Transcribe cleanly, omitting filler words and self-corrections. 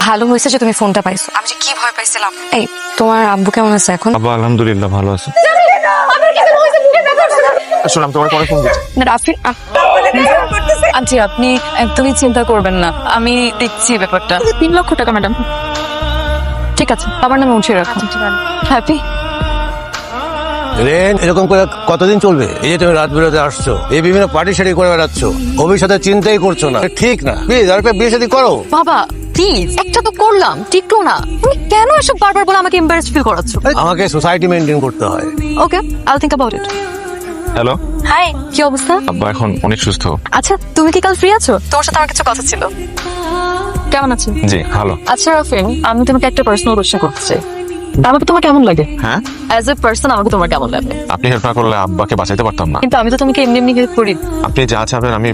ভালো হয়েছে যে তুমি ফোনটা পাইছো, আমি যে কি ভয় পাইছিলাম। এই তোমার আব্বু কেমন আছে এখন? আব্বা আলহামদুলিল্লাহ ভালো আছে। শোনাম তোমার পরে ফোন দিচ্ছি। না রাফি আন্টি আপনি একদমই চিন্তা করবেন না, আমি দেখছি ব্যাপারটা। 3 লক্ষ টাকা ম্যাডাম। ঠিক আছে, বাবার নামে উঠিয়ে রাখুন। হ্যাপি। রেন এরকম করে কতদিন চলবে? এই যে তুমি রাত বেরোতে আসছো, এই বিভিন্ন পার্টি শাড়ি করে বেড়াচ্ছ, ভবিষ্যতে চিন্তাই করছো না, ঠিক না। প্লিজ আর একটা বিয়ে শাদী করো। বাবা প্লিজ, একটা তো করলাম, টিকলো না। তুমি কেন এসব বারবার বলে আমাকে এম্বারেসড ফিল করাচ্ছ? আমাকে সোসাইটি মেনটেন করতে হয়। ওকে, আইল think about it. Hello hi, কি অবস্থা? আব্বা এখন অনেক সুস্থ। আচ্ছা, তুমি কি কাল ফ্রি আছো? তোমার সাথে আমার কিছু কথা ছিল। কেমন আছো? জি ভালো। আচ্ছা রাফিন, আমি তোমাকে একটা পার্সোনাল কোশ্চেন করতে চাই। আমাকে তোমার কেমন লাগে? হ্যাঁ, অ্যাজ এ পার্সন আমাকে তোমার কেমন লাগে? আপনি হেল্প না করলে আব্বাকে বাঁচাইতে পারতাম না। কিন্তু আমি তো তোমাকে এমনি এমনি হেল্প করি। আপনি যা চাবেন আমি